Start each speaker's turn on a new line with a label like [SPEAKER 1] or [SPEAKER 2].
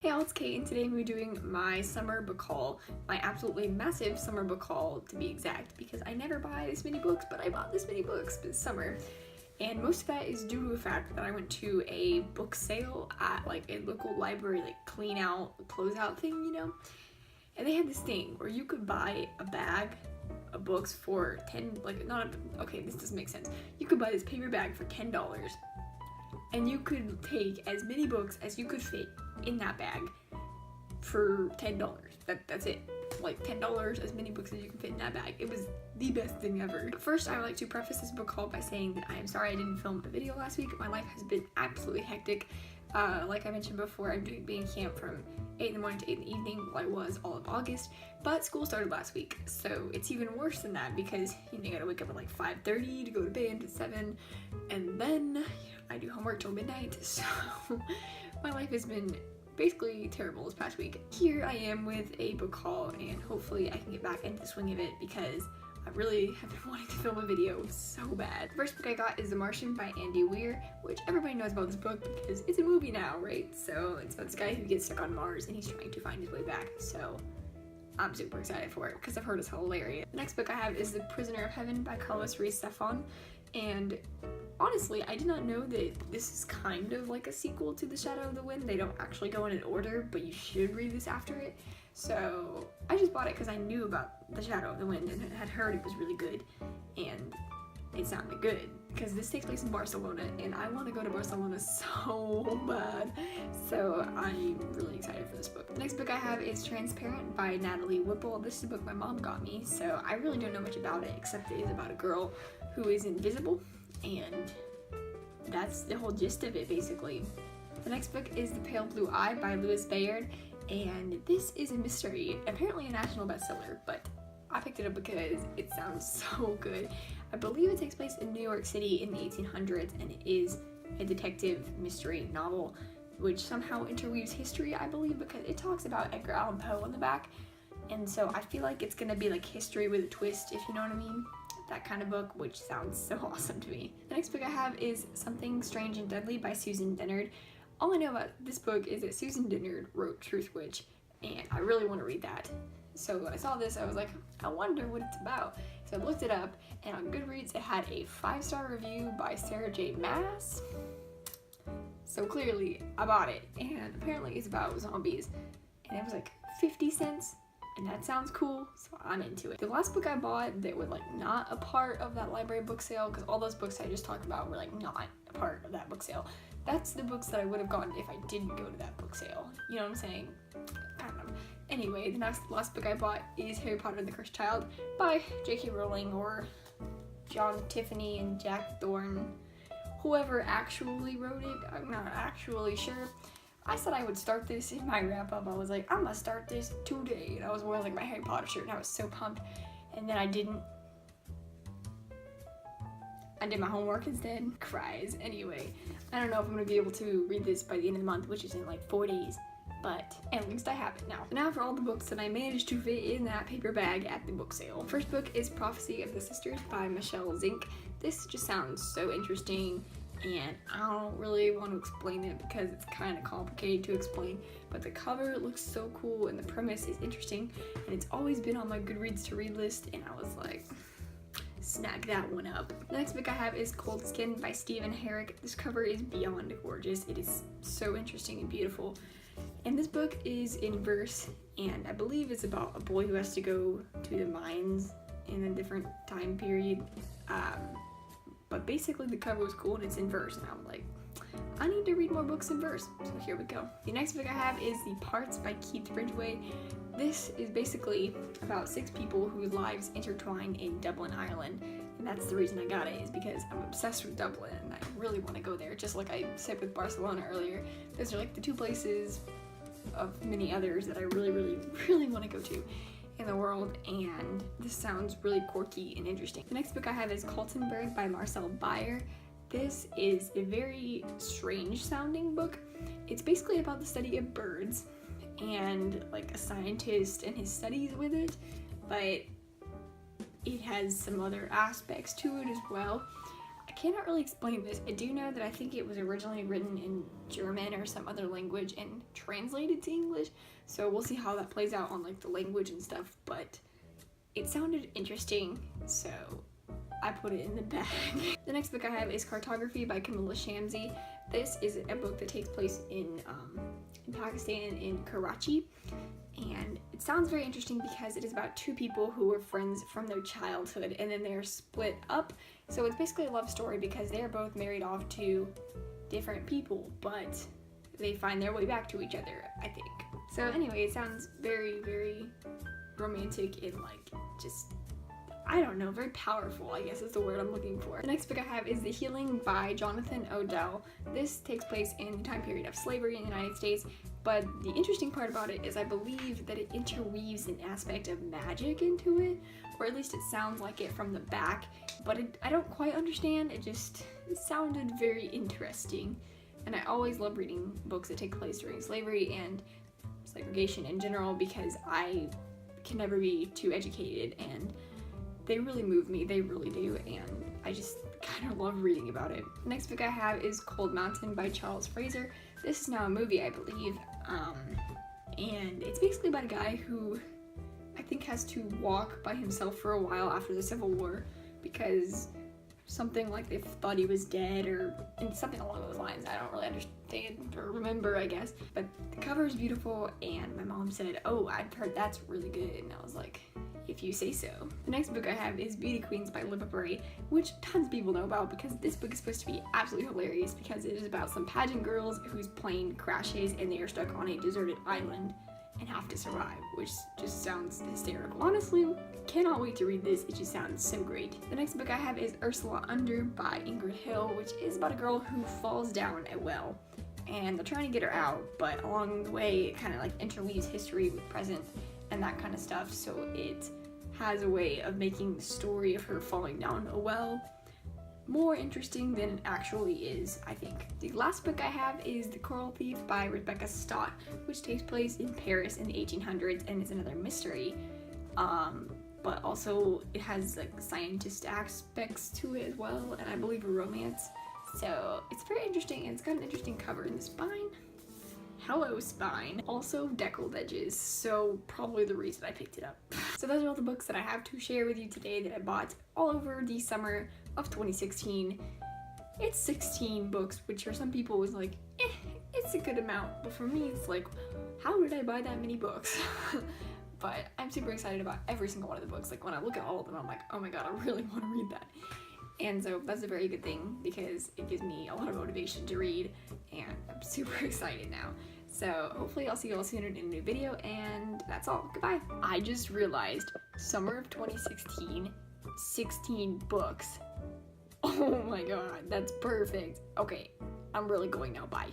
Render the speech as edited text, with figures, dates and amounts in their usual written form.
[SPEAKER 1] Hey all, it's Kate, and today I'm going to be doing my summer book haul, my absolutely massive summer book haul to be exact, because I never buy this many books, but I bought this many books this summer. And most of that is due to the fact that I went to a book sale at like a local library, like clean out, close out thing, you know? And they had this thing where you could buy a bag of books for okay, this doesn't make sense. You could buy this paper bag for $10, and you could take as many books as you could fit in that bag for $10. That's it. Like $10, as many books as you can fit in that bag. It was the best thing ever. But first, I would like to preface this book haul by saying that I am sorry I didn't film a video last week. My life has been absolutely hectic. Like I mentioned before, I'm doing being camp from 8 in the morning to 8 in the evening. Well, I was all of August, but school started last week, so it's even worse than that because you gotta wake up at like 5:30 to go to bed at 7, and then I do homework till midnight. So my life has been basically terrible this past week. Here I am with a book haul, and hopefully I can get back into the swing of it because I really have been wanting to film a video so bad. The first book I got is The Martian by Andy Weir, which everybody knows about this book because it's a movie now, right? So it's about this guy who gets stuck on Mars and he's trying to find his way back. So I'm super excited for it because I've heard it's hilarious. The next book I have is The Prisoner of Heaven by Carlos Ruiz Zafón, and honestly, I did not know that this is kind of like a sequel to The Shadow of the Wind. They don't actually go in an order, but you should read this after it. So I just bought it because I knew about The Shadow of the Wind and had heard it was really good, and it sounded good because this takes place in Barcelona and I want to go to Barcelona so bad. So I'm really excited for this book. The next book I have is Transparent by Natalie Whipple. This is a book my mom got me, so I really don't know much about it except it is about a girl who is invisible, and that's the whole gist of it basically. The next book is The Pale Blue Eye by Louis Bayard, and this is a mystery, apparently a national bestseller, but I picked it up because it sounds so good. I believe it takes place in New York City in the 1800s, and it is a detective mystery novel which somehow interweaves history, I believe, because it talks about Edgar Allan Poe on the back, and so I feel like it's gonna be like history with a twist, if you know what I mean. That kind of book, which sounds so awesome to me. The next book I have is Something Strange and Deadly by Susan Dennard. All I know about this book is that Susan Dennard wrote Truth Witch, and I really want to read that. So when I saw this, I was like, I wonder what it's about. So I looked it up, and on Goodreads, it had a 5-star review by Sarah J. Maas. So clearly, I bought it, and apparently it's about zombies, and it was like 50 cents. And that sounds cool, so I'm into it. The last book I bought that was like not a part of that library book sale, because all those books I just talked about were like not a part of that book sale. That's the books that I would have gotten if I didn't go to that book sale. You know what I'm saying? Kind of. Anyway, the last book I bought is Harry Potter and the Cursed Child by J.K. Rowling, or John Tiffany and Jack Thorne. Whoever actually wrote it, I'm not actually sure. I said I would start this in my wrap-up. I was like, I'm gonna start this today. And I was wearing like my Harry Potter shirt and I was so pumped. And then I didn't. I did my homework instead. Cries. Anyway, I don't know if I'm gonna be able to read this by the end of the month, which is in like 4 days. But at least I have it now. Now for all the books that I managed to fit in that paper bag at the book sale. First book is Prophecy of the Sisters by Michelle Zink. This just sounds so interesting, and I don't really want to explain it because it's kind of complicated to explain, but the cover looks so cool and the premise is interesting, and it's always been on my Goodreads to read list, and I was like, snag that one up. The next book I have is Cold Skin by Stephen Herrick. This cover is beyond gorgeous. It is so interesting and beautiful, and this book is in verse, and I believe it's about a boy who has to go to the mines in a different time period. But basically the cover was cool and it's in verse, and I'm like, I need to read more books in verse, so here we go. The next book I have is The Parts by Keith Ridgway. This is basically about 6 people whose lives intertwine in Dublin, Ireland, and that's the reason I got it, is because I'm obsessed with Dublin and I really want to go there, just like I said with Barcelona earlier. Those are like the 2 places of many others that I really want to go to in the world, and this sounds really quirky and interesting. The next book I have is Kaltenberg by Marcel Beyer. This is a very strange sounding book. It's basically about the study of birds and like a scientist and his studies with it, but it has some other aspects to it as well. I cannot really explain this. I do know that I think it was originally written in German or some other language and translated to English, so we'll see how that plays out on like the language and stuff, but it sounded interesting, so I put it in the bag. The next book I have is Cartography by Camilla Shamsi. This is a book that takes place in Pakistan, in Karachi, and it sounds very interesting because it is about two people who were friends from their childhood and then they're split up. So it's basically a love story because they're both married off to different people, but they find their way back to each other, I think. So anyway, it sounds very, very romantic and like just, I don't know, very powerful, I guess is the word I'm looking for. The next book I have is The Healing by Jonathan Odell. This takes place in the time period of slavery in the United States, but the interesting part about it is I believe that it interweaves an aspect of magic into it, or at least it sounds like it from the back, but I don't quite understand. It sounded very interesting, and I always love reading books that take place during slavery and segregation in general because I can never be too educated, and they really move me, they really do, and I just kind of love reading about it. The next book I have is Cold Mountain by Charles Fraser. This is now a movie, I believe, and it's basically about a guy who I think has to walk by himself for a while after the Civil War because something like they thought he was dead or something along those lines. I don't really understand or remember, I guess, but the cover is beautiful, and my mom said, oh, I've heard that's really good, and I was like, if you say so. The next book I have is Beauty Queens by Libba Bray, which tons of people know about because this book is supposed to be absolutely hilarious because it is about some pageant girls whose plane crashes and they are stuck on a deserted island and have to survive, which just sounds hysterical. Honestly, cannot wait to read this. It just sounds so great. The next book I have is Ursula Under by Ingrid Hill, which is about a girl who falls down a well and they're trying to get her out, but along the way it kind of like interweaves history with present and that kind of stuff, so it has a way of making the story of her falling down a well more interesting than it actually is, I think. The last book I have is The Coral Thief by Rebecca Stott, which takes place in Paris in the 1800s and is another mystery, but also it has like scientist aspects to it as well, and I believe a romance, so it's very interesting, and it's got an interesting cover in the spine. Hello spine. Also deckled edges, so probably the reason I picked it up. So those are all the books that I have to share with you today that I bought all over the summer of 2016. It's 16 books, which for some people is like, it's a good amount, but for me it's like, how did I buy that many books? But I'm super excited about every single one of the books. Like when I look at all of them, I'm like, oh my god, I really want to read that. And so that's a very good thing because it gives me a lot of motivation to read, and I'm super excited now. So hopefully I'll see you all soon in a new video, and that's all. Goodbye. I just realized summer of 2016, 16 books. Oh my god, that's perfect. Okay, I'm really going now. Bye.